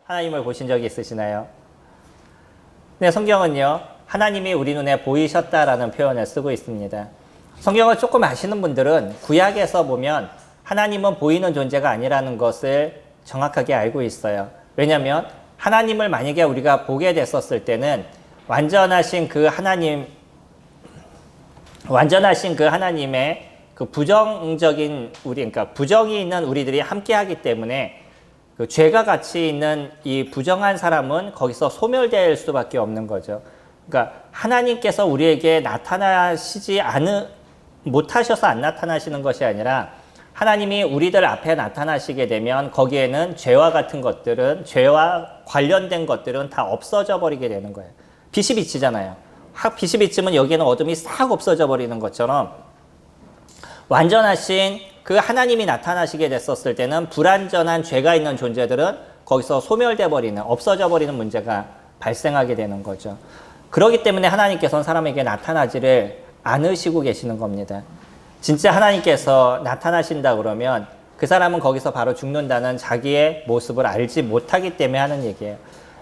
하나님을 보신 적이 있으시나요? 네, 성경은요, 하나님이 우리 눈에 보이셨다라는 표현을 쓰고 있습니다. 성경을 조금 아시는 분들은 구약에서 보면 하나님은 보이는 존재가 아니라는 것을 정확하게 알고 있어요. 왜냐하면 하나님을 만약에 우리가 보게 됐었을 때는 완전하신 그 하나님의 그 부정적인 그러니까 부정이 있는 우리들이 함께하기 때문에 그 죄가 같이 있는 이 부정한 사람은 거기서 소멸될 수밖에 없는 거죠. 그러니까 하나님께서 우리에게 나타나시지 못하셔서 안 나타나시는 것이 아니라 하나님이 우리들 앞에 나타나시게 되면 거기에는 죄와 같은 것들은, 죄와 관련된 것들은 다 없어져 버리게 되는 거예요. 빛이 비치잖아요. 빛이 비치면 여기에는 어둠이 싹 없어져 버리는 것처럼 완전하신 그 하나님이 나타나시게 됐었을 때는 불완전한 죄가 있는 존재들은 거기서 소멸돼 버리는, 없어져 버리는 문제가 발생하게 되는 거죠. 그렇기 때문에 하나님께서는 사람에게 나타나지를 않으시고 계시는 겁니다. 진짜 하나님께서 나타나신다 그러면 그 사람은 거기서 바로 죽는다는 자기의 모습을 알지 못하기 때문에 하는 얘기예요.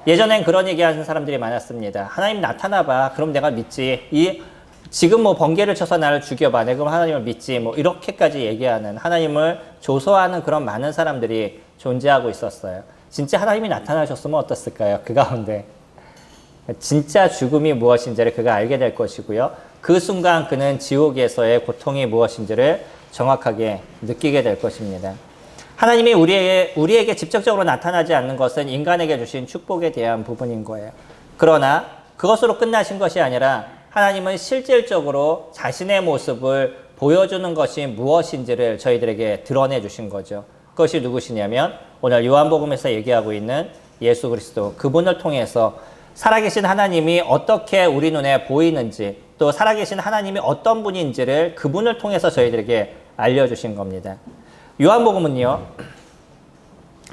예전엔 그런 얘기하는 사람들이 많았습니다. 하나님 나타나봐. 그럼 내가 믿지. 지금 뭐 번개를 쳐서 나를 죽여봐. 내가 그럼 하나님을 믿지. 뭐 이렇게까지 얘기하는, 하나님을 조소하는 그런 많은 사람들이 존재하고 있었어요. 진짜 하나님이 나타나셨으면 어땠을까요? 그 가운데 진짜 죽음이 무엇인지를 그가 알게 될 것이고요. 그 순간 그는 지옥에서의 고통이 무엇인지를 정확하게 느끼게 될 것입니다. 하나님이 우리에게 직접적으로 나타나지 않는 것은 인간에게 주신 축복에 대한 부분인 거예요. 그러나 그것으로 끝나신 것이 아니라 하나님은 실질적으로 자신의 모습을 보여주는 것이 무엇인지를 저희들에게 드러내 주신 거죠. 그것이 누구시냐면 오늘 요한복음에서 얘기하고 있는 예수 그리스도, 그분을 통해서 살아계신 하나님이 어떻게 우리 눈에 보이는지, 또 살아계신 하나님이 어떤 분인지를 그분을 통해서 저희들에게 알려주신 겁니다. 요한복음은요,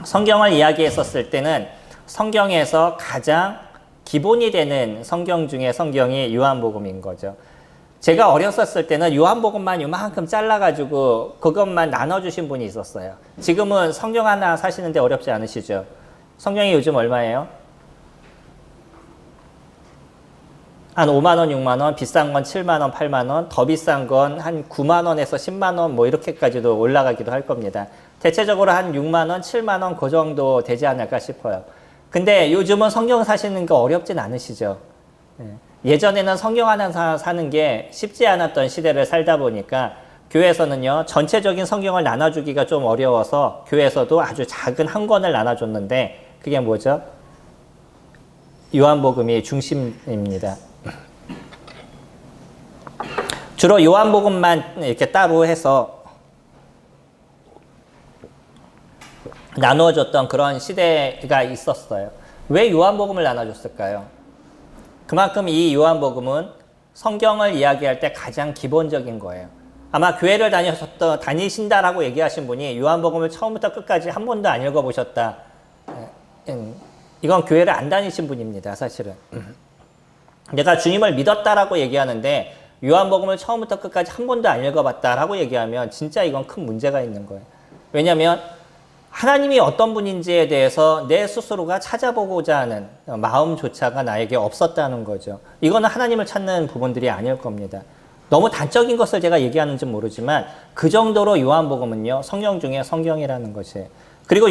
성경을 이야기했었을 때는 성경에서 가장 기본이 되는 성경 중에 성경이 요한복음인 거죠. 제가 어렸었을 때는 요한복음만 요만큼 잘라가지고 그것만 나눠주신 분이 있었어요. 지금은 성경 하나 사시는데 어렵지 않으시죠? 성경이 요즘 얼마예요? 한 5만원, 6만원, 비싼 건 7만원, 8만원, 더 비싼 건 한 9만원에서 10만원 뭐 이렇게까지도 올라가기도 할 겁니다. 대체적으로 한 6만원, 7만원 그 정도 되지 않을까 싶어요. 근데 요즘은 성경 사시는 거 어렵진 않으시죠? 예전에는 성경 하나 사는 게 쉽지 않았던 시대를 살다 보니까 교회에서는요, 전체적인 성경을 나눠주기가 좀 어려워서 교회에서도 아주 작은 한 권을 나눠줬는데 그게 뭐죠? 요한복음이 중심입니다. 주로 요한복음만 이렇게 따로 해서 나누어줬던 그런 시대가 있었어요. 왜 요한복음을 나눠줬을까요? 그만큼 이 요한복음은 성경을 이야기할 때 가장 기본적인 거예요. 아마 교회를 다니신다라고 얘기하신 분이 요한복음을 처음부터 끝까지 한 번도 안 읽어보셨다. 이건 교회를 안 다니신 분입니다, 사실은. 내가 주님을 믿었다라고 얘기하는데 요한복음을 처음부터 끝까지 한 번도 안 읽어봤다라고 얘기하면 진짜 이건 큰 문제가 있는 거예요. 왜냐하면 하나님이 어떤 분인지에 대해서 내 스스로가 찾아보고자 하는 마음조차가 나에게 없었다는 거죠. 이거는 하나님을 찾는 부분들이 아닐 겁니다. 너무 단적인 것을 제가 얘기하는지 모르지만 그 정도로 요한복음은요, 성경 중에 성경이라는 것이에요. 그리고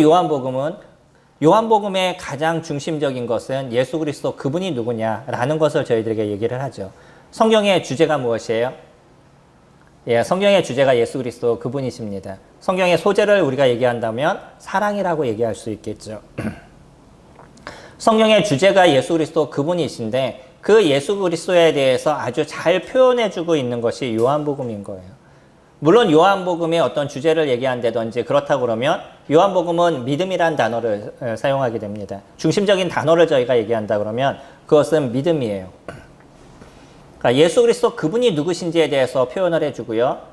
요한복음의 가장 중심적인 것은 예수 그리스도 그분이 누구냐라는 것을 저희들에게 얘기를 하죠. 성경의 주제가 무엇이에요? 예, 성경의 주제가 예수 그리스도 그분이십니다. 성경의 소재를 우리가 얘기한다면 사랑이라고 얘기할 수 있겠죠. 성경의 주제가 예수 그리스도 그분이신데 그 예수 그리스도에 대해서 아주 잘 표현해주고 있는 것이 요한복음인 거예요. 물론 요한복음의 어떤 주제를 얘기한다든지 그렇다고 그러면 요한복음은 믿음이란 단어를 사용하게 됩니다. 중심적인 단어를 저희가 얘기한다 그러면 그것은 믿음이에요. 그러니까 예수 그리스도 그분이 누구신지에 대해서 표현을 해주고요.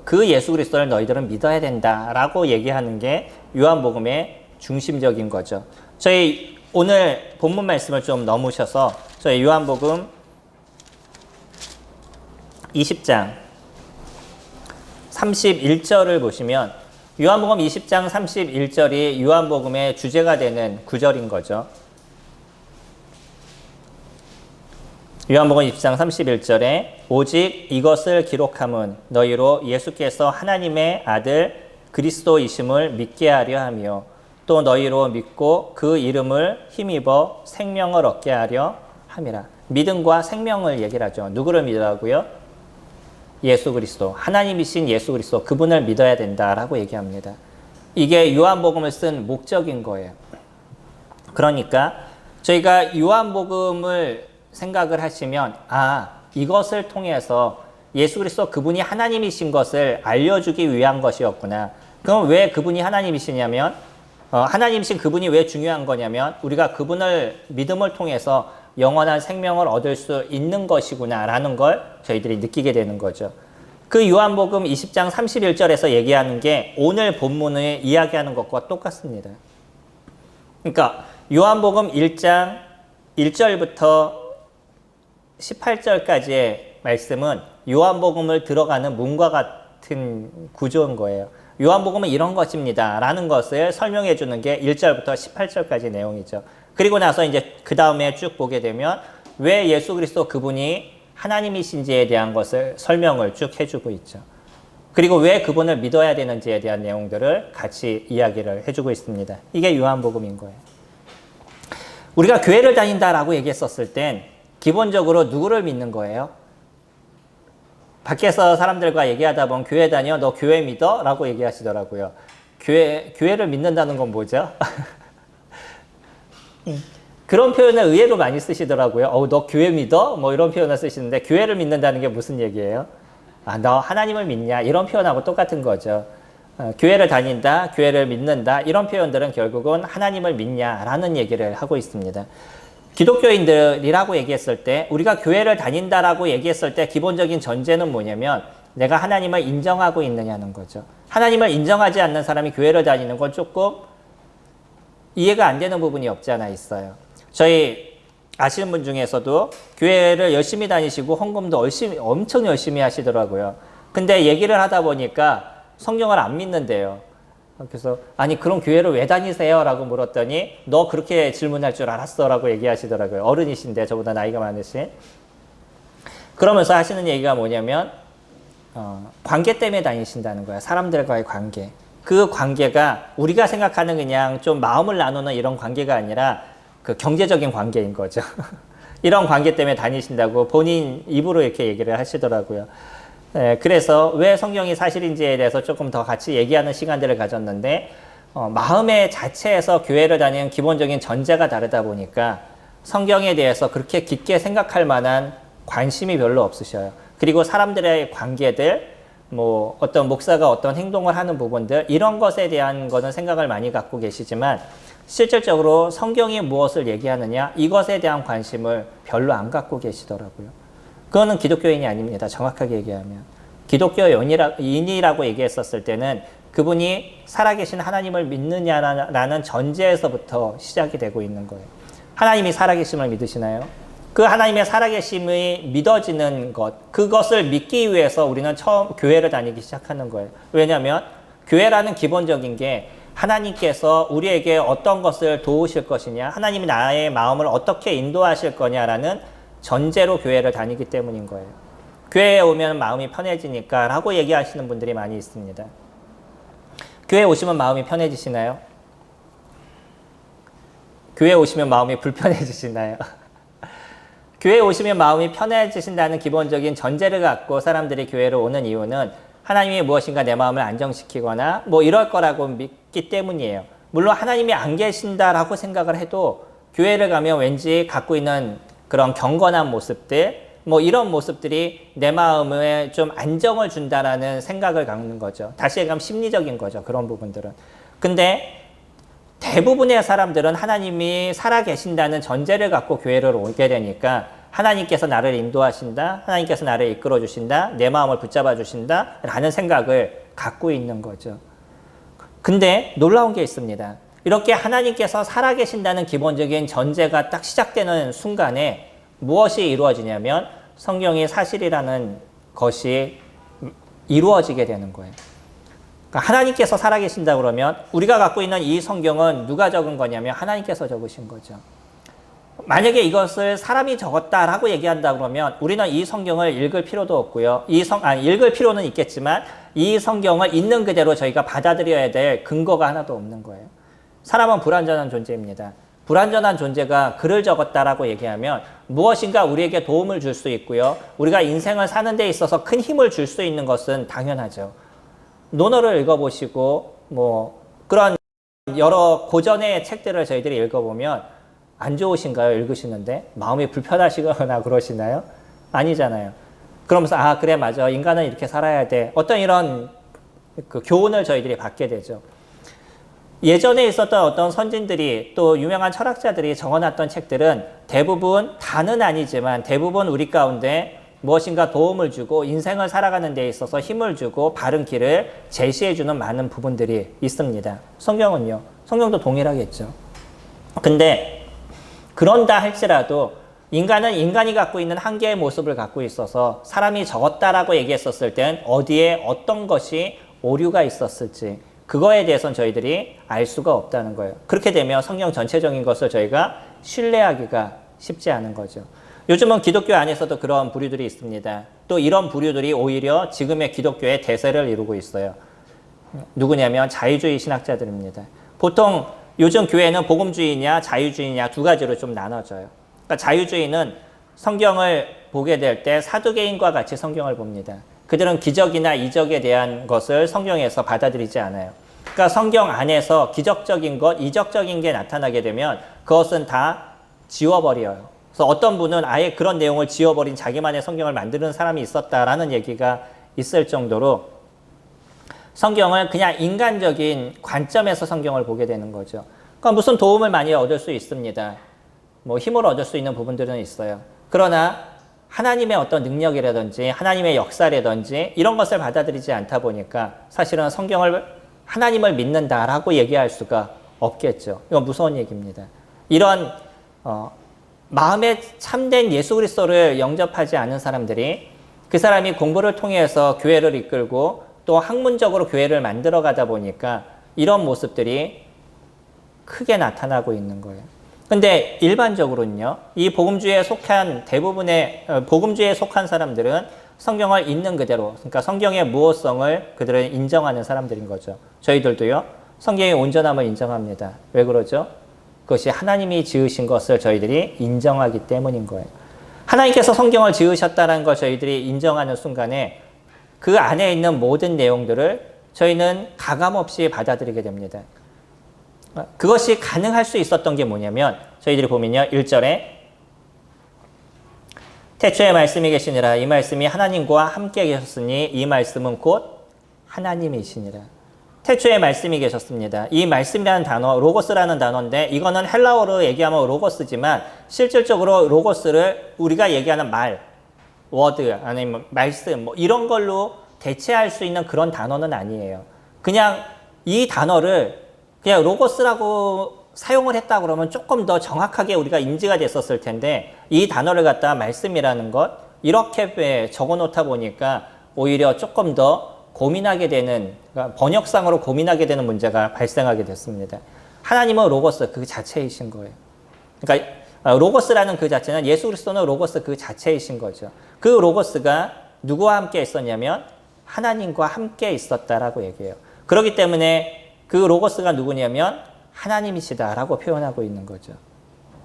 그 예수 그리스도를 너희들은 믿어야 된다라고 얘기하는 게 요한복음의 중심적인 거죠. 저희 오늘 본문 말씀을 좀 넘으셔서 저희 요한복음 20장 31절을 보시면 요한복음 20장 31절이 요한복음의 주제가 되는 구절인 거죠. 요한복음 20장 31절에 오직 이것을 기록함은 너희로 예수께서 하나님의 아들 그리스도이심을 믿게 하려 하며 또 너희로 믿고 그 이름을 힘입어 생명을 얻게 하려 함이라. 믿음과 생명을 얘기를 하죠. 누구를 믿으라고요? 예수 그리스도, 하나님이신 예수 그리스도, 그분을 믿어야 된다라고 얘기합니다. 이게 요한복음을 쓴 목적인 거예요. 그러니까 저희가 요한복음을 생각을 하시면 이것을 통해서 예수 그리스도 그분이 하나님이신 것을 알려주기 위한 것이었구나. 그럼 왜 그분이 하나님이시냐면 하나님이신 그분이 왜 중요한 거냐면 우리가 그분을 믿음을 통해서 영원한 생명을 얻을 수 있는 것이구나라는 걸 저희들이 느끼게 되는 거죠. 그 요한복음 20장 31절에서 얘기하는 게 오늘 본문을 이야기하는 것과 똑같습니다. 그러니까 요한복음 1장 1절부터 18절까지의 말씀은 요한복음을 들어가는 문과 같은 구조인 거예요. 요한복음은 이런 것입니다 라는 것을 설명해 주는 게 1절부터 18절까지 내용이죠. 그리고 나서 이제 그 다음에 쭉 보게 되면 왜 예수 그리스도 그분이 하나님이신지에 대한 것을 설명을 쭉 해주고 있죠. 그리고 왜 그분을 믿어야 되는지에 대한 내용들을 같이 이야기를 해주고 있습니다. 이게 요한복음인 거예요. 우리가 교회를 다닌다라고 얘기했었을 땐 기본적으로 누구를 믿는 거예요? 밖에서 사람들과 얘기하다 보면 교회 다녀? 너 교회 믿어? 라고 얘기하시더라고요. 교회를 믿는다는 건 뭐죠? 그런 표현을 의외로 많이 쓰시더라고요. 너 교회 믿어? 뭐 이런 표현을 쓰시는데 교회를 믿는다는 게 무슨 얘기예요? 너 하나님을 믿냐? 이런 표현하고 똑같은 거죠. 교회를 다닌다, 교회를 믿는다 이런 표현들은 결국은 하나님을 믿냐라는 얘기를 하고 있습니다. 기독교인들이라고 얘기했을 때 우리가 교회를 다닌다라고 얘기했을 때 기본적인 전제는 뭐냐면 내가 하나님을 인정하고 있느냐는 거죠. 하나님을 인정하지 않는 사람이 교회를 다니는 건 조금 이해가 안 되는 부분이 없지 않아 있어요. 저희 아시는 분 중에서도 교회를 열심히 다니시고 헌금도 엄청 열심히 하시더라고요. 근데 얘기를 하다 보니까 성경을 안 믿는데요. 그래서 아니 그럼 교회를 왜 다니세요? 라고 물었더니 너 그렇게 질문할 줄 알았어? 라고 얘기하시더라고요. 어른이신데 저보다 나이가 많으신. 그러면서 하시는 얘기가 뭐냐면 관계 때문에 다니신다는 거야. 사람들과의 관계. 그 관계가 우리가 생각하는 그냥 좀 마음을 나누는 이런 관계가 아니라 그 경제적인 관계인 거죠. 이런 관계 때문에 다니신다고 본인 입으로 이렇게 얘기를 하시더라고요. 그래서 왜 성경이 사실인지에 대해서 조금 더 같이 얘기하는 시간들을 가졌는데 마음의 자체에서 교회를 다니는 기본적인 전제가 다르다 보니까 성경에 대해서 그렇게 깊게 생각할 만한 관심이 별로 없으셔요. 그리고 사람들의 관계들, 뭐 어떤 목사가 어떤 행동을 하는 부분들 이런 것에 대한 거는 생각을 많이 갖고 계시지만 실질적으로 성경이 무엇을 얘기하느냐 이것에 대한 관심을 별로 안 갖고 계시더라고요. 그거는 기독교인이 아닙니다. 정확하게 얘기하면. 기독교인이라고 얘기했었을 때는 그분이 살아계신 하나님을 믿느냐라는 전제에서부터 시작이 되고 있는 거예요. 하나님이 살아계심을 믿으시나요? 그 하나님의 살아계심이 믿어지는 것, 그것을 믿기 위해서 우리는 처음 교회를 다니기 시작하는 거예요. 왜냐하면 교회라는 기본적인 게 하나님께서 우리에게 어떤 것을 도우실 것이냐, 하나님이 나의 마음을 어떻게 인도하실 거냐라는 전제로 교회를 다니기 때문인 거예요. 교회에 오면 마음이 편해지니까 라고 얘기하시는 분들이 많이 있습니다. 교회에 오시면 마음이 편해지시나요? 교회에 오시면 마음이 불편해지시나요? 교회에 오시면 마음이 편해지신다는 기본적인 전제를 갖고 사람들이 교회를 오는 이유는 하나님이 무엇인가 내 마음을 안정시키거나 뭐 이럴 거라고 믿기 때문이에요. 물론 하나님이 안 계신다라고 생각을 해도 교회를 가면 왠지 갖고 있는 그런 경건한 모습들, 뭐 이런 모습들이 내 마음에 좀 안정을 준다라는 생각을 갖는 거죠. 다시 얘기하면 심리적인 거죠. 그런 부분들은. 근데 대부분의 사람들은 하나님이 살아계신다는 전제를 갖고 교회를 오게 되니까 하나님께서 나를 인도하신다, 하나님께서 나를 이끌어 주신다, 내 마음을 붙잡아 주신다 라는 생각을 갖고 있는 거죠. 근데 놀라운 게 있습니다. 이렇게 하나님께서 살아계신다는 기본적인 전제가 딱 시작되는 순간에 무엇이 이루어지냐면 성경이 사실이라는 것이 이루어지게 되는 거예요. 그러니까 하나님께서 살아계신다 그러면 우리가 갖고 있는 이 성경은 누가 적은 거냐면 하나님께서 적으신 거죠. 만약에 이것을 사람이 적었다라고 얘기한다 그러면 우리는 이 성경을 읽을 필요도 없고요. 읽을 필요는 있겠지만 이 성경을 있는 그대로 저희가 받아들여야 될 근거가 하나도 없는 거예요. 사람은 불완전한 존재입니다. 불완전한 존재가 글을 적었다라고 얘기하면 무엇인가 우리에게 도움을 줄 수 있고요. 우리가 인생을 사는 데 있어서 큰 힘을 줄 수 있는 것은 당연하죠. 논어를 읽어보시고 뭐 그런 여러 고전의 책들을 저희들이 읽어보면 안 좋으신가요? 읽으시는데 마음이 불편하시거나 그러시나요? 아니잖아요. 그러면서 아 그래 맞아 인간은 이렇게 살아야 돼. 어떤 이런 그 교훈을 저희들이 받게 되죠. 예전에 있었던 어떤 선진들이 또 유명한 철학자들이 적어놨던 책들은 대부분 다는 아니지만 대부분 우리 가운데 무엇인가 도움을 주고 인생을 살아가는 데 있어서 힘을 주고 바른 길을 제시해주는 많은 부분들이 있습니다. 성경은요. 성경도 동일하겠죠. 근데 그런다 할지라도 인간은 인간이 갖고 있는 한계의 모습을 갖고 있어서 사람이 적었다라고 얘기했었을 땐 어디에 어떤 것이 오류가 있었을지 그거에 대해서는 저희들이 알 수가 없다는 거예요. 그렇게 되면 성경 전체적인 것을 저희가 신뢰하기가 쉽지 않은 거죠. 요즘은 기독교 안에서도 그런 부류들이 있습니다. 또 이런 부류들이 오히려 지금의 기독교의 대세를 이루고 있어요. 누구냐면 자유주의 신학자들입니다. 보통 요즘 교회는 복음주의냐 자유주의냐 두 가지로 좀 나눠져요. 그러니까 자유주의는 성경을 보게 될 때 사두개인과 같이 성경을 봅니다. 그들은 기적이나 이적에 대한 것을 성경에서 받아들이지 않아요. 그러니까 성경 안에서 기적적인 것, 이적적인 게 나타나게 되면 그것은 다 지워버려요. 그래서 어떤 분은 아예 그런 내용을 지워버린 자기만의 성경을 만드는 사람이 있었다라는 얘기가 있을 정도로 성경을 그냥 인간적인 관점에서 성경을 보게 되는 거죠. 그러니까 무슨 도움을 많이 얻을 수 있습니다. 뭐 힘을 얻을 수 있는 부분들은 있어요. 그러나 하나님의 어떤 능력이라든지 하나님의 역사라든지 이런 것을 받아들이지 않다 보니까 사실은 성경을 하나님을 믿는다라고 얘기할 수가 없겠죠. 이건 무서운 얘기입니다. 이런 마음에 참된 예수 그리스도를 영접하지 않은 사람들이 그 사람이 공부를 통해서 교회를 이끌고 또 학문적으로 교회를 만들어 가다 보니까 이런 모습들이 크게 나타나고 있는 거예요. 근데 일반적으로는요, 이 복음주의에 속한 복음주의에 속한 사람들은 성경을 있는 그대로, 그러니까 성경의 무호성을 그들은 인정하는 사람들인 거죠. 저희들도요, 성경의 온전함을 인정합니다. 왜 그러죠? 그것이 하나님이 지으신 것을 저희들이 인정하기 때문인 거예요. 하나님께서 성경을 지으셨다는 걸 저희들이 인정하는 순간에 그 안에 있는 모든 내용들을 저희는 가감없이 받아들이게 됩니다. 그것이 가능할 수 있었던 게 뭐냐면 저희들이 보면요. 1절에 태초에 말씀이 계시니라 이 말씀이 하나님과 함께 계셨으니 이 말씀은 곧 하나님이시니라. 태초에 말씀이 계셨습니다. 이 말씀이라는 단어, 로고스라는 단어인데 이거는 헬라어로 얘기하면 로고스지만 실질적으로 로고스를 우리가 얘기하는 말, 워드 아니면 말씀 뭐 이런 걸로 대체할 수 있는 그런 단어는 아니에요. 그냥 이 단어를 그냥 로고스라고 사용을 했다 그러면 조금 더 정확하게 우리가 인지가 됐었을 텐데 이 단어를 갖다 말씀이라는 것 이렇게 적어 놓다 보니까 오히려 조금 더 고민하게 되는 그러니까 번역상으로 고민하게 되는 문제가 발생하게 됐습니다. 하나님은 로고스 그 자체이신 거예요. 그러니까 로고스라는 그 자체는 예수 그리스도는 로고스 그 자체이신 거죠. 그 로고스가 누구와 함께 있었냐면 하나님과 함께 있었다라고 얘기해요. 그렇기 때문에 그 로고스가 누구냐면 하나님이시다라고 표현하고 있는 거죠.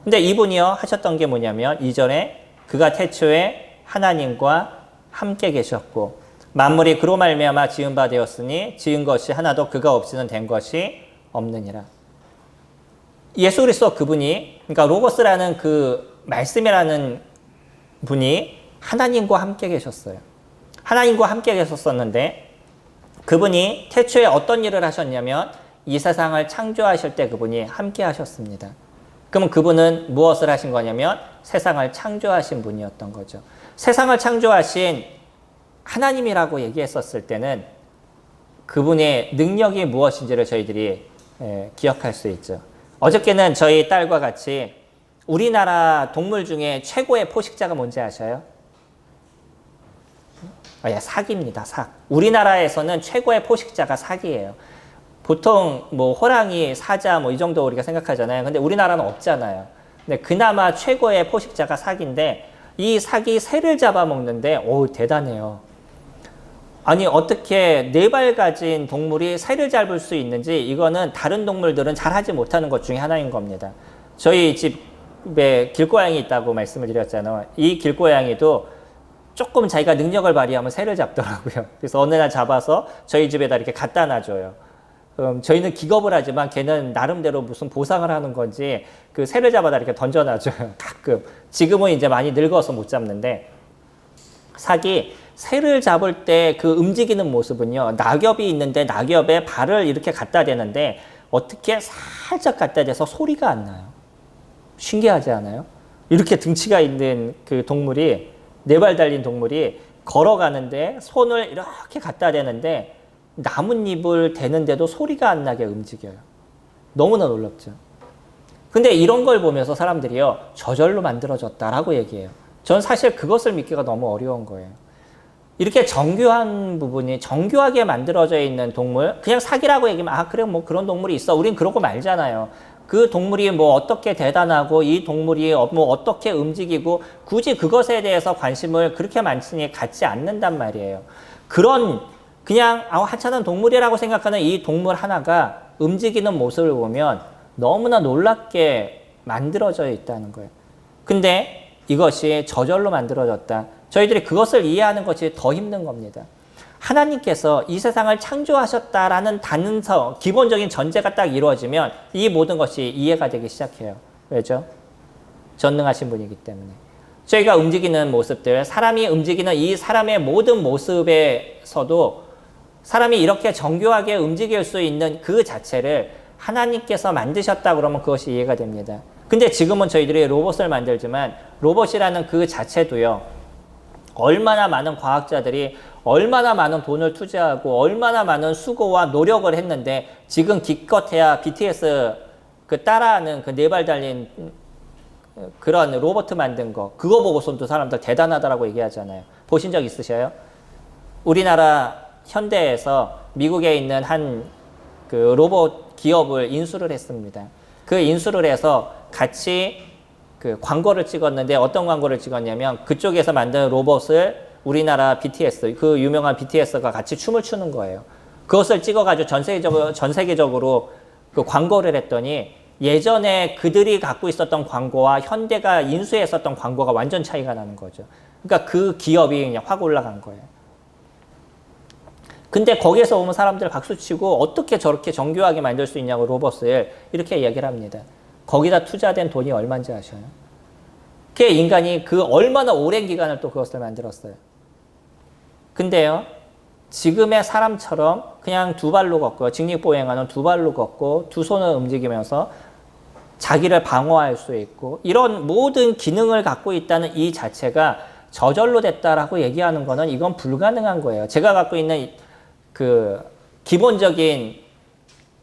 근데 이분이요 하셨던 게 뭐냐면 2절에 그가 태초에 하나님과 함께 계셨고 만물이 그로 말미암아 지은 바 되었으니 지은 것이 하나도 그가 없이는 된 것이 없느니라. 예수 그리스도 그분이 그러니까 로고스라는 그 말씀이라는 분이 하나님과 함께 계셨어요. 하나님과 함께 계셨었는데 그분이 태초에 어떤 일을 하셨냐면 이 세상을 창조하실 때 그분이 함께 하셨습니다. 그러면 그분은 무엇을 하신 거냐면 세상을 창조하신 분이었던 거죠. 세상을 창조하신 하나님이라고 얘기했었을 때는 그분의 능력이 무엇인지를 저희들이 기억할 수 있죠. 어저께는 저희 딸과 같이 우리나라 동물 중에 최고의 포식자가 뭔지 아셔요? 삭입니다. 삭. 우리나라에서는 최고의 포식자가 삭이에요. 보통 뭐 호랑이, 사자 뭐 이 정도 우리가 생각하잖아요. 근데 우리나라는 없잖아요. 근데 그나마 최고의 포식자가 삭인데 이 삭이 새를 잡아먹는데 대단해요. 아니 어떻게 4발 가진 동물이 새를 잡을 수 있는지 이거는 다른 동물들은 잘 하지 못하는 것 중에 하나인 겁니다. 저희 집에 길고양이 있다고 말씀을 드렸잖아요. 이 길고양이도 조금 자기가 능력을 발휘하면 새를 잡더라고요. 그래서 어느 날 잡아서 저희 집에다 이렇게 갖다 놔줘요. 저희는 기겁을 하지만 걔는 나름대로 무슨 보상을 하는 건지 그 새를 잡아다 이렇게 던져놔줘요. 가끔. 지금은 이제 많이 늙어서 못 잡는데 삭이 새를 잡을 때 그 움직이는 모습은요. 낙엽이 있는데 낙엽에 발을 이렇게 갖다 대는데 어떻게 살짝 갖다 대서 소리가 안 나요. 신기하지 않아요? 이렇게 등치가 있는 그 동물이 4발 달린 동물이 걸어가는데 손을 이렇게 갖다 대는데 나뭇잎을 대는데도 소리가 안 나게 움직여요. 너무나 놀랍죠. 근데 이런 걸 보면서 사람들이요. 저절로 만들어졌다라고 얘기해요. 전 사실 그것을 믿기가 너무 어려운 거예요. 이렇게 정교한 부분이 정교하게 만들어져 있는 동물, 그냥 삭이라고 얘기하면 그래 뭐 그런 동물이 있어. 우린 그러고 말잖아요. 그 동물이 뭐 어떻게 대단하고 이 동물이 뭐 어떻게 움직이고 굳이 그것에 대해서 관심을 그렇게 많이 갖지 않는단 말이에요. 그냥 하찮은 동물이라고 생각하는 이 동물 하나가 움직이는 모습을 보면 너무나 놀랍게 만들어져 있다는 거예요. 근데 이것이 저절로 만들어졌다. 저희들이 그것을 이해하는 것이 더 힘든 겁니다. 하나님께서 이 세상을 창조하셨다라는 단서, 기본적인 전제가 딱 이루어지면 이 모든 것이 이해가 되기 시작해요. 왜죠? 전능하신 분이기 때문에. 저희가 움직이는 모습들, 사람이 움직이는 이 사람의 모든 모습에서도 사람이 이렇게 정교하게 움직일 수 있는 그 자체를 하나님께서 만드셨다 그러면 그것이 이해가 됩니다. 근데 지금은 저희들이 로봇을 만들지만 로봇이라는 그 자체도요. 얼마나 많은 과학자들이 얼마나 많은 돈을 투자하고 얼마나 많은 수고와 노력을 했는데 지금 기껏해야 BTS 그 따라하는 그 4발 달린 그런 로봇 만든 거 그거 보고서도 사람들 대단하다라고 얘기하잖아요. 보신 적 있으셔요? 우리나라 현대에서 미국에 있는 한 그 로봇 기업을 인수를 했습니다. 그 인수를 해서 같이 그 광고를 찍었는데 어떤 광고를 찍었냐면 그쪽에서 만든 로봇을 우리나라 BTS, 그 유명한 BTS가 같이 춤을 추는 거예요. 그것을 찍어가지고 전 세계적으로 그 광고를 했더니 예전에 그들이 갖고 있었던 광고와 현대가 인수했었던 광고가 완전 차이가 나는 거죠. 그러니까 그 기업이 그냥 확 올라간 거예요. 근데 거기에서 오면 사람들 박수치고 어떻게 저렇게 정교하게 만들 수 있냐고 로봇을 이렇게 얘기를 합니다. 거기다 투자된 돈이 얼마인지 아셔요? 그 인간이 그 얼마나 오랜 기간을 또 그것을 만들었어요. 근데요, 지금의 사람처럼 그냥 2발로 걷고, 직립보행하는 2발로 걷고, 2손을 움직이면서 자기를 방어할 수 있고, 이런 모든 기능을 갖고 있다는 이 자체가 저절로 됐다라고 얘기하는 거는 이건 불가능한 거예요. 제가 갖고 있는 그 기본적인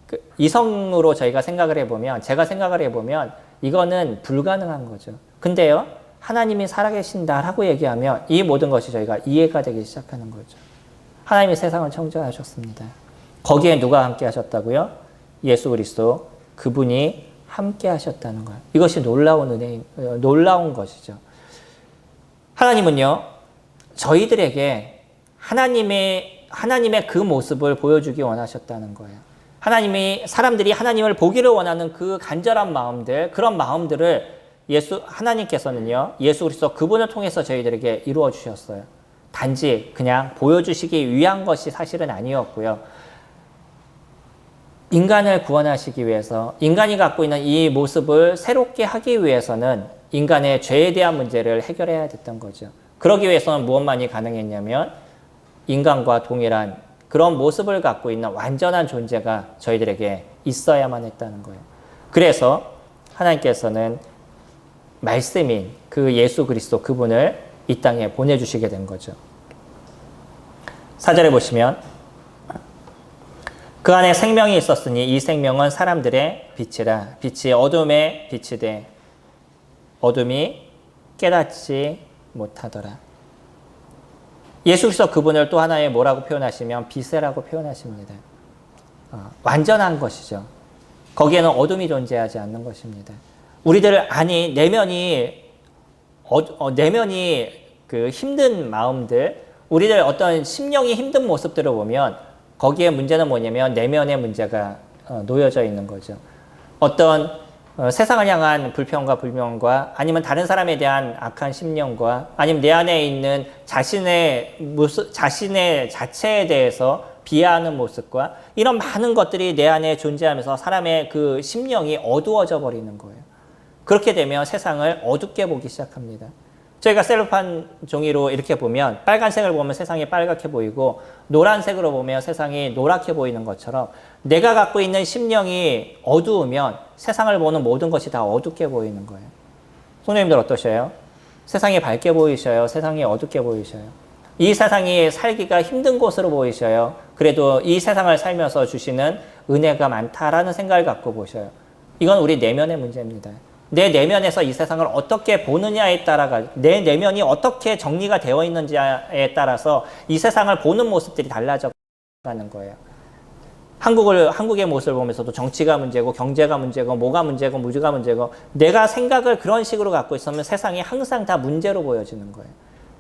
그 이성으로 저희가 생각을 해보면, 제가 생각을 해보면 이거는 불가능한 거죠. 근데요, 하나님이 살아계신다라고 얘기하면 이 모든 것이 저희가 이해가 되기 시작하는 거죠. 하나님이 세상을 창조하셨습니다. 거기에 누가 함께 하셨다고요? 예수 그리스도, 그분이 함께 하셨다는 거예요. 이것이 놀라운 은혜, 놀라운 것이죠. 하나님은요, 저희들에게 하나님의 그 모습을 보여주기 원하셨다는 거예요. 사람들이 하나님을 보기를 원하는 그 간절한 마음들, 그런 마음들을 하나님께서는요, 예수 그리스도 그분을 통해서 저희들에게 이루어 주셨어요. 단지 그냥 보여주시기 위한 것이 사실은 아니었고요. 인간을 구원하시기 위해서, 인간이 갖고 있는 이 모습을 새롭게 하기 위해서는 인간의 죄에 대한 문제를 해결해야 됐던 거죠. 그러기 위해서는 무엇만이 가능했냐면 인간과 동일한 그런 모습을 갖고 있는 완전한 존재가 저희들에게 있어야만 했다는 거예요. 그래서 하나님께서는 말씀인 그 예수 그리스도 그분을 이 땅에 보내주시게 된 거죠. 4절에 보시면 그 안에 생명이 있었으니 이 생명은 사람들의 빛이라. 빛이 어둠에 빛이 돼 어둠이 깨닫지 못하더라. 예수 그리스도 그분을 또 하나의 뭐라고 표현하시면 비세라고 표현하십니다. 완전한 것이죠. 거기에는 어둠이 존재하지 않는 것입니다. 우리들 안이 내면이 그 힘든 마음들, 우리들 어떤 심령이 힘든 모습들을 보면 거기에 문제는 뭐냐면 내면의 문제가 놓여져 있는 거죠. 어떤 세상을 향한 불평과 불명과 아니면 다른 사람에 대한 악한 심령과 아니면 내 안에 있는 자신의 자체에 대해서 비하하는 모습과 이런 많은 것들이 내 안에 존재하면서 사람의 그 심령이 어두워져 버리는 거예요. 그렇게 되면 세상을 어둡게 보기 시작합니다. 저희가 셀로판 종이로 이렇게 보면 빨간색을 보면 세상이 빨갛게 보이고 노란색으로 보면 세상이 노랗게 보이는 것처럼 내가 갖고 있는 심령이 어두우면 세상을 보는 모든 것이 다 어둡게 보이는 거예요. 성도님들 어떠셔요? 세상이 밝게 보이셔요? 세상이 어둡게 보이셔요? 이 세상이 살기가 힘든 곳으로 보이셔요? 그래도 이 세상을 살면서 주시는 은혜가 많다라는 생각을 갖고 보셔요. 이건 우리 내면의 문제입니다. 내 내면에서 이 세상을 어떻게 보느냐에 따라가 내 내면이 어떻게 정리가 되어 있는지에 따라서 이 세상을 보는 모습들이 달라져 가는 거예요. 한국의 모습을 보면서도 정치가 문제고 경제가 문제고 뭐가 문제고 무지가 문제고 내가 생각을 그런 식으로 갖고 있으면 세상이 항상 다 문제로 보여지는 거예요.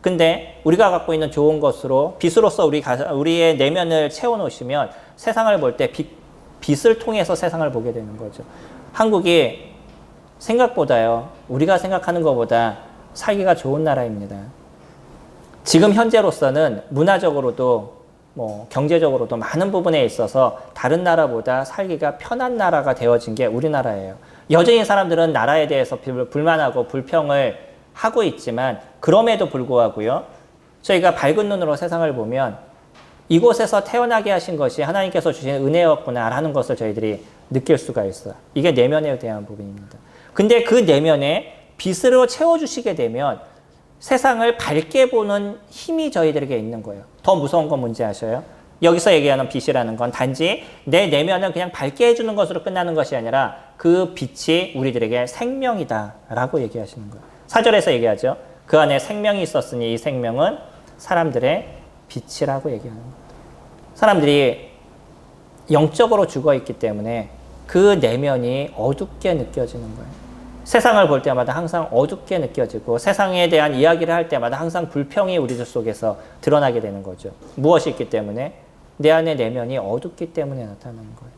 근데 우리가 갖고 있는 좋은 것으로 빛으로서 우리의 내면을 채워놓으시면 세상을 볼 때 빛을 통해서 세상을 보게 되는 거죠. 한국이 생각보다요, 우리가 생각하는 것보다 살기가 좋은 나라입니다. 지금 현재로서는 문화적으로도 경제적으로도 많은 부분에 있어서 다른 나라보다 살기가 편한 나라가 되어진 게 우리나라예요. 여전히 사람들은 나라에 대해서 불만하고 불평을 하고 있지만 그럼에도 불구하고요, 저희가 밝은 눈으로 세상을 보면 이곳에서 태어나게 하신 것이 하나님께서 주신 은혜였구나라는 것을 저희들이 느낄 수가 있어요. 이게 내면에 대한 부분입니다. 근데 그 내면에 빛으로 채워주시게 되면 세상을 밝게 보는 힘이 저희들에게 있는 거예요. 더 무서운 건 뭔지 아셔요? 여기서 얘기하는 빛이라는 건 단지 내 내면을 그냥 밝게 해주는 것으로 끝나는 것이 아니라 그 빛이 우리들에게 생명이다라고 얘기하시는 거예요. 4절에서 얘기하죠. 그 안에 생명이 있었으니 이 생명은 사람들의 빛이라고 얘기하는 거예요. 사람들이 영적으로 죽어있기 때문에 그 내면이 어둡게 느껴지는 거예요. 세상을 볼 때마다 항상 어둡게 느껴지고 세상에 대한 이야기를 할 때마다 항상 불평이 우리들 속에서 드러나게 되는 거죠. 무엇이 있기 때문에? 내 안의 내면이 어둡기 때문에 나타나는 거예요.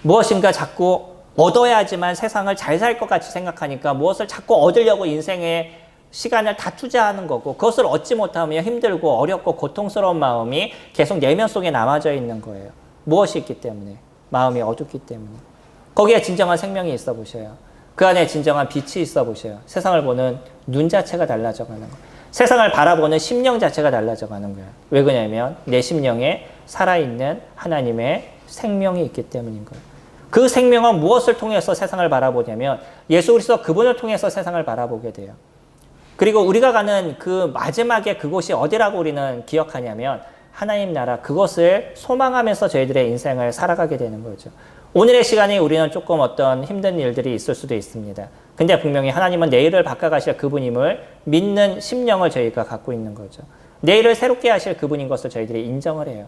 무엇인가 자꾸 얻어야지만 세상을 잘 살 것 같이 생각하니까 무엇을 자꾸 얻으려고 인생에 시간을 다 투자하는 거고 그것을 얻지 못하면 힘들고 어렵고 고통스러운 마음이 계속 내면 속에 남아져 있는 거예요. 무엇이 있기 때문에? 마음이 어둡기 때문에. 거기에 진정한 생명이 있어 보셔요. 그 안에 진정한 빛이 있어 보셔요. 세상을 보는 눈 자체가 달라져 가는 거예요. 세상을 바라보는 심령 자체가 달라져 가는 거예요. 왜 그러냐면 내 심령에 살아있는 하나님의 생명이 있기 때문인 거예요. 그 생명은 무엇을 통해서 세상을 바라보냐면 예수 그리스도 그분을 통해서 세상을 바라보게 돼요. 그리고 우리가 가는 그 마지막에 그곳이 어디라고 우리는 기억하냐면 하나님 나라, 그것을 소망하면서 저희들의 인생을 살아가게 되는 거죠. 오늘의 시간에 우리는 조금 어떤 힘든 일들이 있을 수도 있습니다. 근데 분명히 하나님은 내일을 바꿔가실 그분임을 믿는 심령을 저희가 갖고 있는 거죠. 내일을 새롭게 하실 그분인 것을 저희들이 인정을 해요.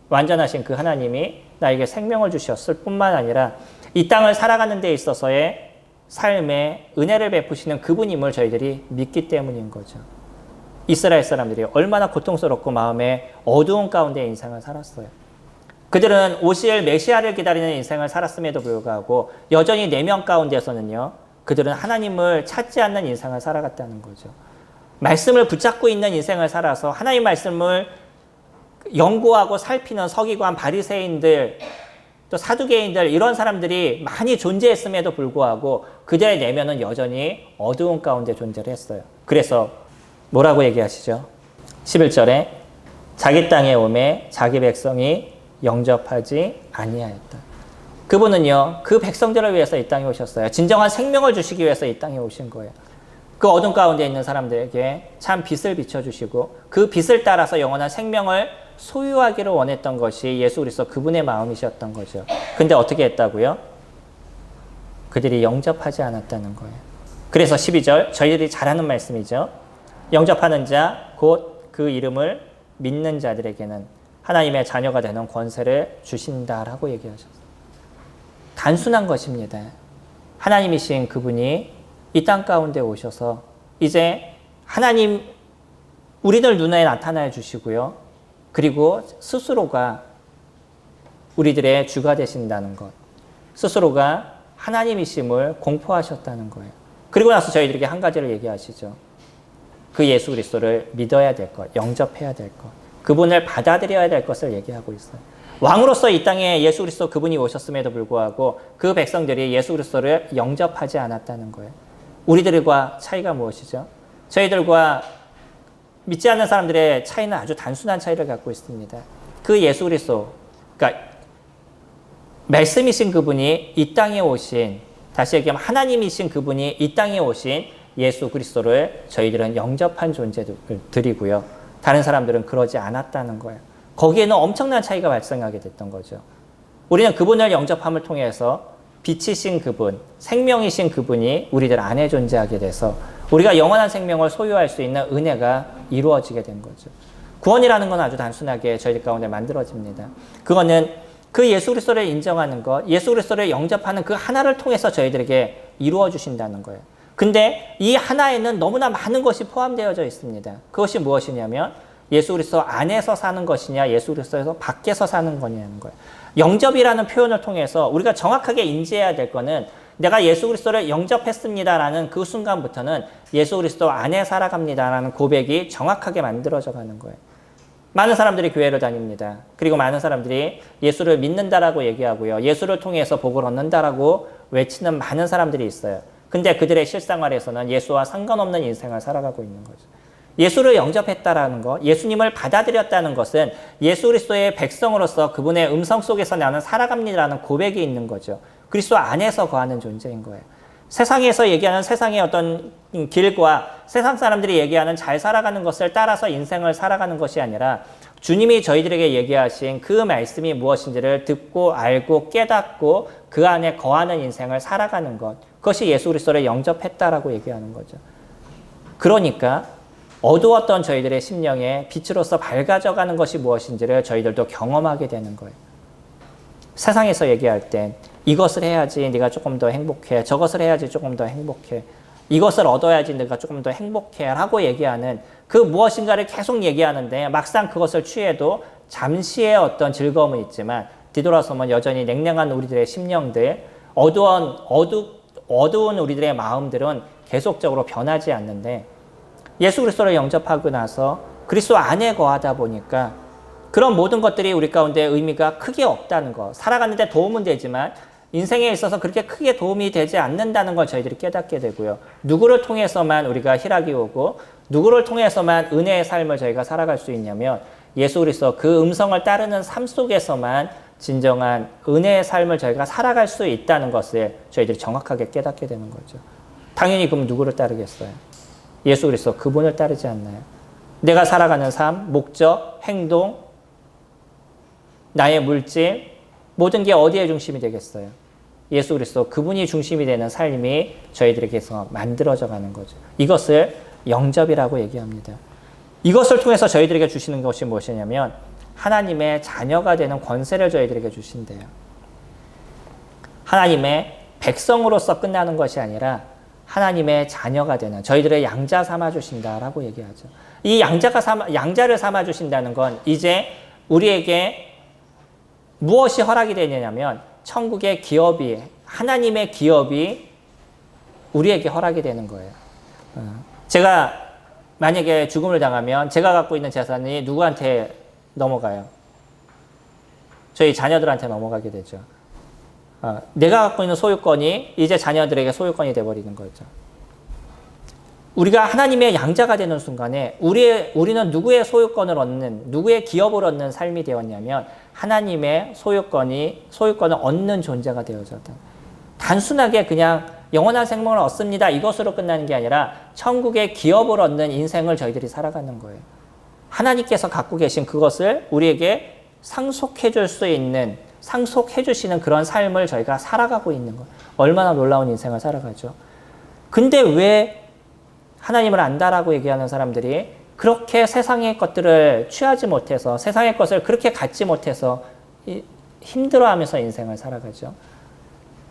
완전하신 그 하나님이 나에게 생명을 주셨을 뿐만 아니라 이 땅을 살아가는 데 있어서의 삶에 은혜를 베푸시는 그분임을 저희들이 믿기 때문인 거죠. 이스라엘 사람들이 얼마나 고통스럽고 마음에 어두운 가운데 인생을 살았어요. 그들은 오실 메시아를 기다리는 인생을 살았음에도 불구하고 여전히 내면 가운데서는요, 그들은 하나님을 찾지 않는 인생을 살아갔다는 거죠. 말씀을 붙잡고 있는 인생을 살아서 하나님 말씀을 연구하고 살피는 서기관, 바리새인들, 또 사두개인들 이런 사람들이 많이 존재했음에도 불구하고 그들의 내면은 여전히 어두운 가운데 존재를 했어요. 그래서 뭐라고 얘기하시죠? 11절에 자기 땅에 오매 자기 백성이 영접하지 아니하였다. 그분은요, 그 백성들을 위해서 이 땅에 오셨어요. 진정한 생명을 주시기 위해서 이 땅에 오신 거예요. 그 어둠 가운데 있는 사람들에게 참 빛을 비춰주시고 그 빛을 따라서 영원한 생명을 소유하기를 원했던 것이 예수 그리스도 그분의 마음이셨던 거죠. 근데 어떻게 했다고요? 그들이 영접하지 않았다는 거예요. 그래서 12절, 저희들이 잘 아는 말씀이죠. 영접하는 자, 곧 그 이름을 믿는 자들에게는 하나님의 자녀가 되는 권세를 주신다라고 얘기하셨어요. 단순한 것입니다. 하나님이신 그분이 이 땅 가운데 오셔서 이제 하나님 우리들 눈에 나타나 주시고요. 그리고 스스로가 우리들의 주가 되신다는 것. 스스로가 하나님이심을 공포하셨다는 거예요. 그리고 나서 저희들에게 한 가지를 얘기하시죠. 그 예수 그리스도를 믿어야 될 것, 영접해야 될 것, 그분을 받아들여야 될 것을 얘기하고 있어요. 왕으로서 이 땅에 예수 그리스도 그분이 오셨음에도 불구하고 그 백성들이 예수 그리스도를 영접하지 않았다는 거예요. 우리들과 차이가 무엇이죠? 저희들과 믿지 않는 사람들의 차이는 아주 단순한 차이를 갖고 있습니다. 그 예수 그리스도, 그러니까 말씀이신 그분이 이 땅에 오신, 다시 얘기하면 하나님이신 그분이 이 땅에 오신 예수 그리스도를 저희들은 영접한 존재들이고요. 다른 사람들은 그러지 않았다는 거예요. 거기에는 엄청난 차이가 발생하게 됐던 거죠. 우리는 그분을 영접함을 통해서 빛이신 그분, 생명이신 그분이 우리들 안에 존재하게 돼서 우리가 영원한 생명을 소유할 수 있는 은혜가 이루어지게 된 거죠. 구원이라는 건 아주 단순하게 저희들 가운데 만들어집니다. 그거는 그 예수 그리스도를 인정하는 것, 예수 그리스도를 영접하는 그 하나를 통해서 저희들에게 이루어 주신다는 거예요. 근데 이 하나에는 너무나 많은 것이 포함되어져 있습니다. 그것이 무엇이냐면 예수 그리스도 안에서 사는 것이냐, 예수 그리스도에서 밖에서 사는 거냐는 거예요. 영접이라는 표현을 통해서 우리가 정확하게 인지해야 될 거는 내가 예수 그리스도를 영접했습니다라는 그 순간부터는 예수 그리스도 안에 살아갑니다라는 고백이 정확하게 만들어져 가는 거예요. 많은 사람들이 교회를 다닙니다. 그리고 많은 사람들이 예수를 믿는다라고 얘기하고요. 예수를 통해서 복을 얻는다라고 외치는 많은 사람들이 있어요. 근데 그들의 실생활에서는 예수와 상관없는 인생을 살아가고 있는 거죠. 예수를 영접했다라는 것, 예수님을 받아들였다는 것은 예수 그리스도의 백성으로서 그분의 음성 속에서 나는 살아갑니다라는 고백이 있는 거죠. 그리스도 안에서 거하는 존재인 거예요. 세상에서 얘기하는 세상의 어떤 길과 세상 사람들이 얘기하는 잘 살아가는 것을 따라서 인생을 살아가는 것이 아니라 주님이 저희들에게 얘기하신 그 말씀이 무엇인지를 듣고 알고 깨닫고 그 안에 거하는 인생을 살아가는 것, 그것이 예수 그리스도를 영접했다라고 얘기하는 거죠. 그러니까 어두웠던 저희들의 심령에 빛으로서 밝아져가는 것이 무엇인지를 저희들도 경험하게 되는 거예요. 세상에서 얘기할 땐 이것을 해야지 네가 조금 더 행복해, 저것을 해야지 조금 더 행복해, 이것을 얻어야지 네가 조금 더 행복해 라고 얘기하는 그 무엇인가를 계속 얘기하는데 막상 그것을 취해도 잠시의 어떤 즐거움은 있지만 뒤돌아서면 여전히 냉랭한 우리들의 심령들, 어두운 우리들의 마음들은 계속적으로 변하지 않는데 예수 그리스도를 영접하고 나서 그리스도 안에 거하다 보니까 그런 모든 것들이 우리 가운데 의미가 크게 없다는 거, 살아가는데 도움은 되지만 인생에 있어서 그렇게 크게 도움이 되지 않는다는 걸 저희들이 깨닫게 되고요. 누구를 통해서만 우리가 희락이 오고 누구를 통해서만 은혜의 삶을 저희가 살아갈 수 있냐면 예수 그리스도 그 음성을 따르는 삶 속에서만 진정한 은혜의 삶을 저희가 살아갈 수 있다는 것을 저희들이 정확하게 깨닫게 되는 거죠. 당연히 그럼 누구를 따르겠어요? 예수 그리스도 그분을 따르지 않나요? 내가 살아가는 삶, 목적, 행동, 나의 물질, 모든 게 어디에 중심이 되겠어요? 예수 그리스도 그분이 중심이 되는 삶이 저희들에게서 만들어져 가는 거죠. 이것을 영접이라고 얘기합니다. 이것을 통해서 저희들에게 주시는 것이 무엇이냐면 하나님의 자녀가 되는 권세를 저희들에게 주신대요. 하나님의 백성으로서 끝나는 것이 아니라 하나님의 자녀가 되는, 저희들의 양자 삼아 주신다라고 얘기하죠. 이 양자를 삼아 주신다는 건 이제 우리에게 무엇이 허락이 되느냐면 천국의 기업이, 하나님의 기업이 우리에게 허락이 되는 거예요. 제가 만약에 죽음을 당하면 제가 갖고 있는 재산이 누구한테 넘어가요? 저희 자녀들한테 넘어가게 되죠. 내가 갖고 있는 소유권이 이제 자녀들에게 소유권이 되어버리는 거죠. 우리가 하나님의 양자가 되는 순간에 우리는 누구의 소유권을 얻는, 누구의 기업을 얻는 삶이 되었냐면 하나님의 소유권을 얻는 존재가 되어졌다. 단순하게 그냥 영원한 생명을 얻습니다, 이것으로 끝나는 게 아니라 천국의 기업을 얻는 인생을 저희들이 살아가는 거예요. 하나님께서 갖고 계신 그것을 우리에게 상속해 줄 수 있는, 상속해 주시는 그런 삶을 저희가 살아가고 있는 거예요. 얼마나 놀라운 인생을 살아가죠. 근데 왜 하나님을 안다라고 얘기하는 사람들이 그렇게 세상의 것들을 취하지 못해서 세상의 것을 그렇게 갖지 못해서 힘들어하면서 인생을 살아가죠.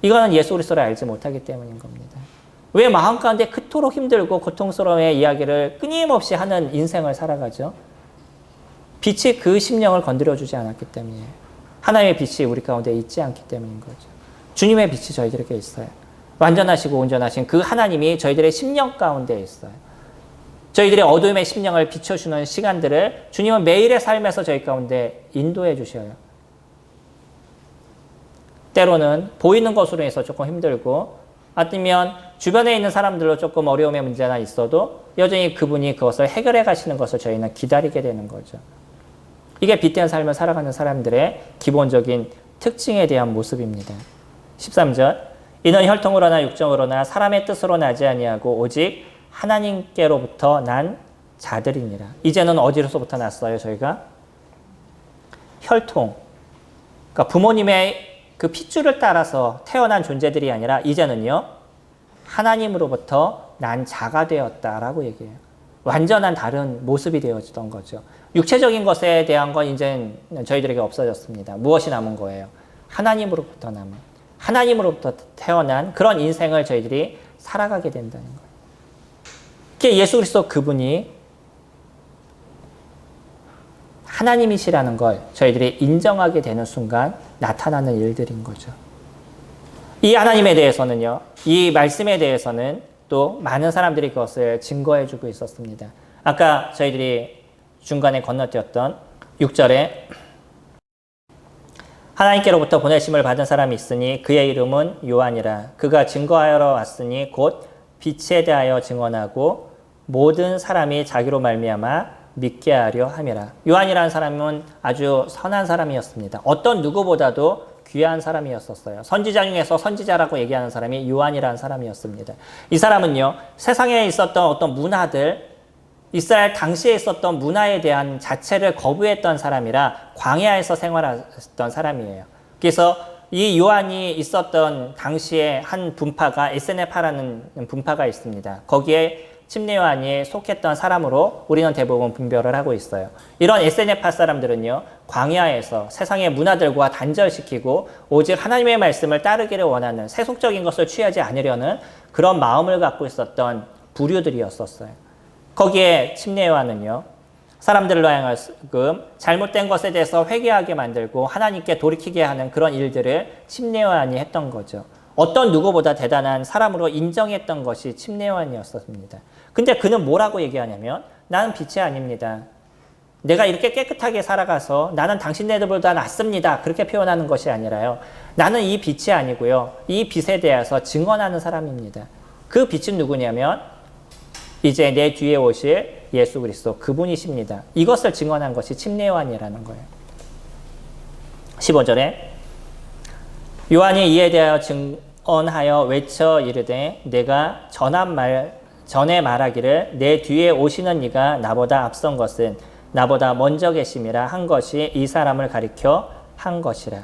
이거는 예수 그리스도를 알지 못하기 때문인 겁니다. 왜 마음 가운데 그토록 힘들고 고통스러움의 이야기를 끊임없이 하는 인생을 살아가죠? 빛이 그 심령을 건드려주지 않았기 때문이에요. 하나님의 빛이 우리 가운데 있지 않기 때문인 거죠. 주님의 빛이 저희들에게 있어요. 완전하시고 온전하신 그 하나님이 저희들의 심령 가운데 있어요. 저희들의 어둠의 심령을 비춰주는 시간들을 주님은 매일의 삶에서 저희 가운데 인도해 주셔요. 때로는 보이는 것으로 해서 조금 힘들고 아니면 주변에 있는 사람들로 조금 어려움의 문제가 있어도 여전히 그분이 그것을 해결해 가시는 것을 저희는 기다리게 되는 거죠. 이게 빛된 삶을 살아가는 사람들의 기본적인 특징에 대한 모습입니다. 13절 이는 혈통으로나 육정으로나 사람의 뜻으로 나지 아니하고 오직 하나님께로부터 난 자들이니라. 이제는 어디로서부터 났어요? 저희가 혈통, 그러니까 부모님의 그 핏줄을 따라서 태어난 존재들이 아니라 이제는요 하나님으로부터 난 자가 되었다라고 얘기해요. 완전한 다른 모습이 되어지던 거죠. 육체적인 것에 대한 건 이제 저희들에게 없어졌습니다. 무엇이 남은 거예요? 하나님으로부터 남은, 하나님으로부터 태어난 그런 인생을 저희들이 살아가게 된다는 거예요. 그게 예수 그리스도 그분이 하나님이시라는 걸 저희들이 인정하게 되는 순간 나타나는 일들인 거죠. 이 하나님에 대해서는요, 이 말씀에 대해서는 또 많은 사람들이 그것을 증거해주고 있었습니다. 아까 저희들이 중간에 건너뛰었던 6절에 하나님께로부터 보내심을 받은 사람이 있으니 그의 이름은 요한이라. 그가 증거하러 왔으니 곧 빛에 대하여 증언하고 모든 사람이 자기로 말미암아 믿게 하려 함이라. 요한이라는 사람은 아주 선한 사람이었습니다. 어떤 누구보다도 귀한 사람이었었어요. 선지자 중에서 선지자라고 얘기하는 사람이 요한이라는 사람이었습니다. 이 사람은요, 세상에 있었던 어떤 문화들, 이스라엘 당시에 있었던 문화에 대한 자체를 거부했던 사람이라 광야에서 생활했던 사람이에요. 그래서 이 요한이 있었던 당시에 한 분파가 에스네파라는 분파가 있습니다. 거기에 침례 요한이 속했던 사람으로 우리는 대부분 분별을 하고 있어요. 이런 에스네파 사람들은요, 광야에서 세상의 문화들과 단절시키고 오직 하나님의 말씀을 따르기를 원하는 세속적인 것을 취하지 않으려는 그런 마음을 갖고 있었던 부류들이었었어요. 거기에 침례 요한은요, 사람들로 하여금 잘못된 것에 대해서 회개하게 만들고 하나님께 돌이키게 하는 그런 일들을 침례 요한이 했던 거죠. 어떤 누구보다 대단한 사람으로 인정했던 것이 침례 요한이었습니다. 근데 그는 뭐라고 얘기하냐면 나는 빛이 아닙니다. 내가 이렇게 깨끗하게 살아가서 나는 당신네들보다 낫습니다. 그렇게 표현하는 것이 아니라요. 나는 이 빛이 아니고요. 이 빛에 대해서 증언하는 사람입니다. 그 빛은 누구냐면 이제 내 뒤에 오실 예수 그리스도 그분이십니다. 이것을 증언한 것이 침례 요한이라는 거예요. 15절에 요한이 이에 대하여 증언하여 외쳐 이르되 내가 전에 말하기를 내 뒤에 오시는 이가 나보다 앞선 것은 나보다 먼저 계심이라 한 것이 이 사람을 가리켜 한 것이라.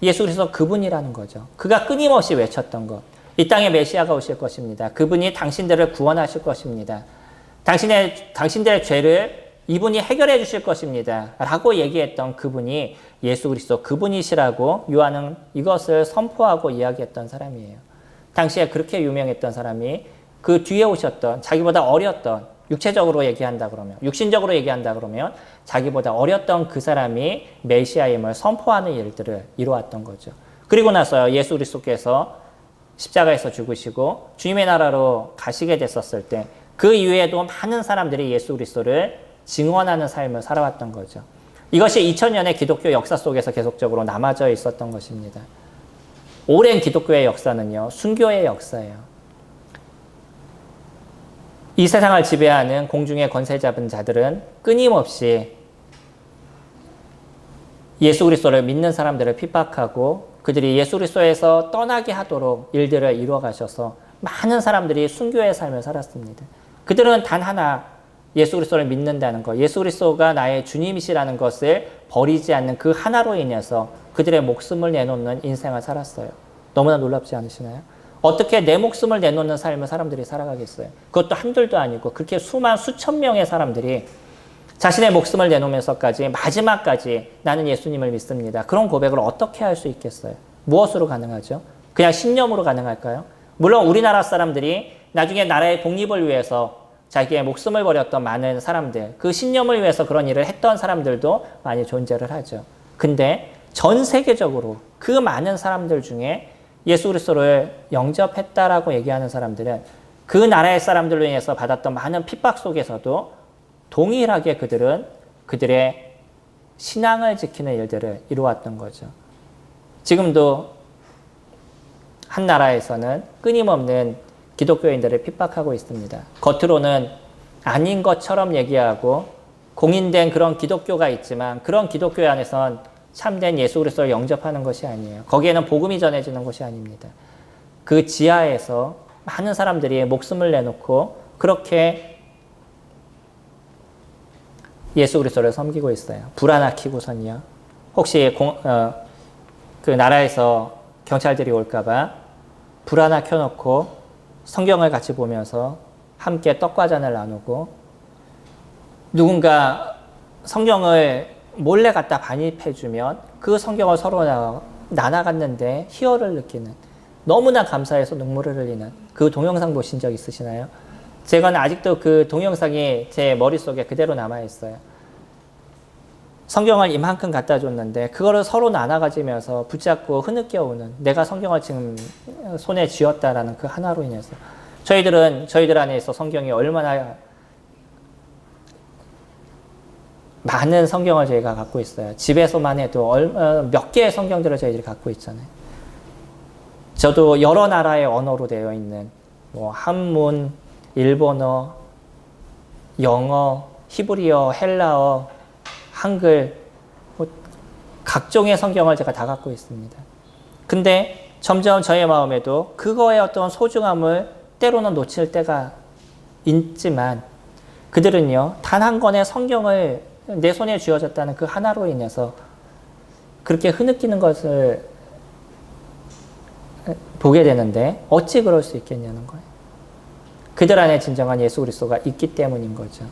예수 그리스도 그분이라는 거죠. 그가 끊임없이 외쳤던 것. 이 땅에 메시아가 오실 것입니다. 그분이 당신들을 구원하실 것입니다. 당신들의 죄를 이분이 해결해 주실 것입니다. 라고 얘기했던 그분이 예수 그리스도 그분이시라고 요한은 이것을 선포하고 이야기했던 사람이에요. 당시에 그렇게 유명했던 사람이 그 뒤에 오셨던 자기보다 어렸던 육체적으로 얘기한다 그러면 육신적으로 얘기한다 그러면 자기보다 어렸던 그 사람이 메시아임을 선포하는 일들을 이루었던 거죠. 그리고 나서 예수 그리스도께서 십자가에서 죽으시고 주님의 나라로 가시게 됐었을 때 그 이후에도 많은 사람들이 예수 그리스도를 증언하는 삶을 살아왔던 거죠. 이것이 2000년의 기독교 역사 속에서 계속적으로 남아져 있었던 것입니다. 오랜 기독교의 역사는요, 순교의 역사예요. 이 세상을 지배하는 공중의 권세 잡은 자들은 끊임없이 예수 그리스도를 믿는 사람들을 핍박하고 그들이 예수 그리스도에서 떠나게 하도록 일들을 이루어 가셔서 많은 사람들이 순교의 삶을 살았습니다. 그들은 단 하나 예수 그리스도를 믿는다는 것, 예수 그리스도가 나의 주님이시라는 것을 버리지 않는 그 하나로 인해서 그들의 목숨을 내놓는 인생을 살았어요. 너무나 놀랍지 않으시나요? 어떻게 내 목숨을 내놓는 삶을 사람들이 살아가겠어요? 그것도 한둘도 아니고 그렇게 수천 명의 사람들이 자신의 목숨을 내놓으면서까지 마지막까지 나는 예수님을 믿습니다. 그런 고백을 어떻게 할 수 있겠어요? 무엇으로 가능하죠? 그냥 신념으로 가능할까요? 물론 우리나라 사람들이 나중에 나라의 독립을 위해서 자기의 목숨을 버렸던 많은 사람들, 그 신념을 위해서 그런 일을 했던 사람들도 많이 존재를 하죠. 근데 전 세계적으로 그 많은 사람들 중에 예수 그리스도를 영접했다라고 얘기하는 사람들은 그 나라의 사람들로 인해서 받았던 많은 핍박 속에서도 동일하게 그들은 그들의 신앙을 지키는 일들을 이루었던 거죠. 지금도 한 나라에서는 끊임없는 기독교인들을 핍박하고 있습니다. 겉으로는 아닌 것처럼 얘기하고 공인된 그런 기독교가 있지만 그런 기독교 안에선 참된 예수 그리스도를 영접하는 것이 아니에요. 거기에는 복음이 전해지는 것이 아닙니다. 그 지하에서 많은 사람들이 목숨을 내놓고 그렇게 예수 그리스도를 섬기고 있어요. 불 하나 켜고선요. 혹시 그 나라에서 경찰들이 올까봐 불 하나 켜놓고 성경을 같이 보면서 함께 떡과 잔을 나누고 누군가 성경을 몰래 갖다 반입해주면 그 성경을 서로 나눠갔는데 희열을 느끼는 너무나 감사해서 눈물을 흘리는 그 동영상 보신 적 있으시나요? 제가 아직도 그 동영상이 제 머릿속에 그대로 남아있어요. 성경을 이만큼 갖다 줬는데 그거를 서로 나눠가지면서 붙잡고 흐느껴오는 내가 성경을 지금 손에 쥐었다라는 그 하나로 인해서 저희들 안에 있어 성경이 얼마나 많은 성경을 저희가 갖고 있어요. 집에서만 해도 몇 개의 성경들을 저희들이 갖고 있잖아요. 저도 여러 나라의 언어로 되어 있는 한문, 일본어, 영어, 히브리어, 헬라어, 한글 각종의 성경을 제가 다 갖고 있습니다. 근데 점점 저의 마음에도 그거의 어떤 소중함을 때로는 놓칠 때가 있지만 그들은요 단 한 권의 성경을 내 손에 쥐어졌다는 그 하나로 인해서 그렇게 흐느끼는 것을 보게 되는데 어찌 그럴 수 있겠냐는 거예요. 그들 안에 진정한 예수 그리스도가 있기 때문인 거죠.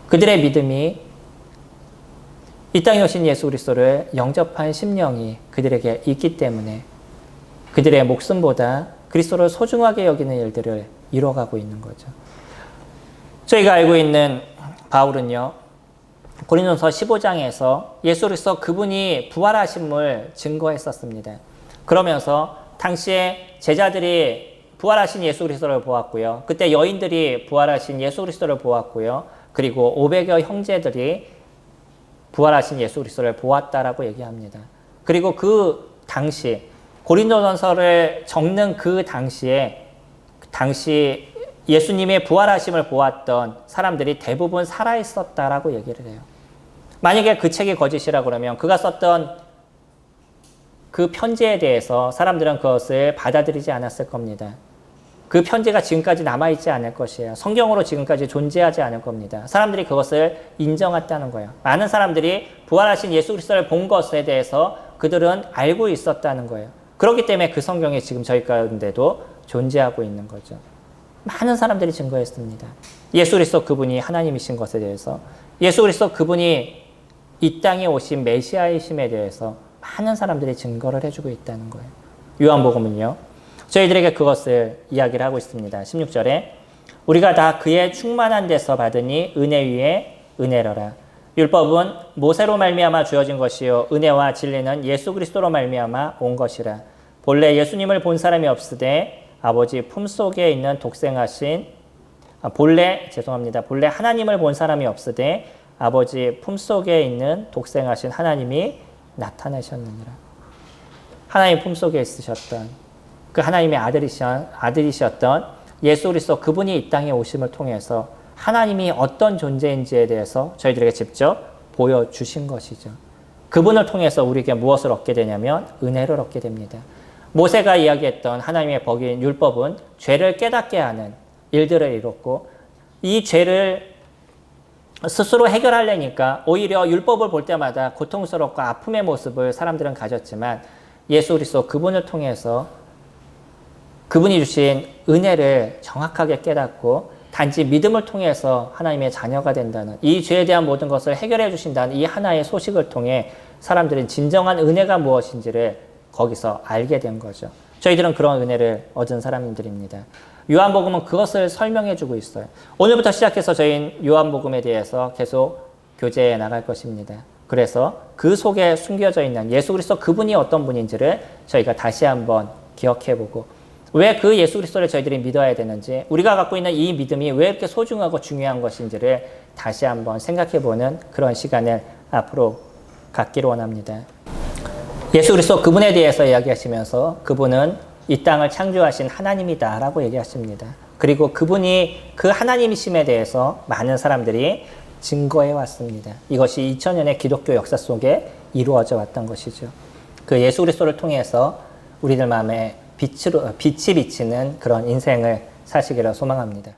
그들의 믿음이 이 땅에 오신 예수 그리스도를 영접한 심령이 그들에게 있기 때문에 그들의 목숨보다 그리스도를 소중하게 여기는 일들을 이뤄가고 있는 거죠. 저희가 알고 있는 바울은요. 고린도서 15장에서 예수 그리스도 그분이 부활하심을 증거했었습니다. 그러면서 당시에 제자들이 부활하신 예수 그리스도를 보았고요. 그때 여인들이 부활하신 예수 그리스도를 보았고요. 그리고 500여 형제들이 부활하신 예수 그리스도를 보았다라고 얘기합니다. 그리고 그 당시 고린도전서를 적는 그 당시 예수님의 부활하심을 보았던 사람들이 대부분 살아있었다라고 얘기를 해요. 만약에 그 책이 거짓이라 그러면 그가 썼던 그 편지에 대해서 사람들은 그것을 받아들이지 않았을 겁니다. 그 편지가 지금까지 남아있지 않을 것이에요. 성경으로 지금까지 존재하지 않을 겁니다. 사람들이 그것을 인정했다는 거예요. 많은 사람들이 부활하신 예수 그리스도를 본 것에 대해서 그들은 알고 있었다는 거예요. 그렇기 때문에 그 성경이 지금 저희 가운데도 존재하고 있는 거죠. 많은 사람들이 증거했습니다. 예수 그리스도 그분이 하나님이신 것에 대해서, 예수 그리스도 그분이 이 땅에 오신 메시아이심에 대해서 많은 사람들이 증거를 해주고 있다는 거예요. 요한복음은요. 저희들에게 그것을 이야기를 하고 있습니다. 16절에 우리가 다 그의 충만한 데서 받으니 은혜 위에 은혜로라. 율법은 모세로 말미암아 주어진 것이요 은혜와 진리는 예수 그리스도로 말미암아 온 것이라. 본래 예수님을 본 사람이 없으되 아버지 품속에 있는 본래 하나님을 본 사람이 없으되 아버지 품속에 있는 독생하신 하나님이 나타나셨느니라. 하나님 품속에 있으셨던 그 하나님의 아들이셨던 예수 그리스도 그분이 이 땅에 오심을 통해서 하나님이 어떤 존재인지에 대해서 저희들에게 직접 보여주신 것이죠. 그분을 통해서 우리에게 무엇을 얻게 되냐면 은혜를 얻게 됩니다. 모세가 이야기했던 하나님의 법인 율법은 죄를 깨닫게 하는 일들을 이뤘고 이 죄를 스스로 해결하려니까 오히려 율법을 볼 때마다 고통스럽고 아픔의 모습을 사람들은 가졌지만 예수 그리스도 그분을 통해서 그분이 주신 은혜를 정확하게 깨닫고 단지 믿음을 통해서 하나님의 자녀가 된다는, 이 죄에 대한 모든 것을 해결해 주신다는 이 하나의 소식을 통해 사람들은 진정한 은혜가 무엇인지를 거기서 알게 된 거죠. 저희들은 그런 은혜를 얻은 사람들입니다. 요한복음은 그것을 설명해 주고 있어요. 오늘부터 시작해서 저희는 요한복음에 대해서 계속 교제해 나갈 것입니다. 그래서 그 속에 숨겨져 있는 예수 그리스도 그분이 어떤 분인지를 저희가 다시 한번 기억해 보고, 왜 그 예수 그리스도를 저희들이 믿어야 되는지, 우리가 갖고 있는 이 믿음이 왜 이렇게 소중하고 중요한 것인지를 다시 한번 생각해 보는 그런 시간을 앞으로 갖기를 원합니다. 예수 그리스도 그분에 대해서 이야기하시면서 그분은 이 땅을 창조하신 하나님이다 라고 얘기하십니다. 그리고 그분이 그 하나님이심에 대해서 많은 사람들이 증거해 왔습니다. 이것이 2000년의 기독교 역사 속에 이루어져 왔던 것이죠. 그 예수 그리스도를 통해서 우리들 마음에 빛이 비치는 그런 인생을 사시기를 소망합니다.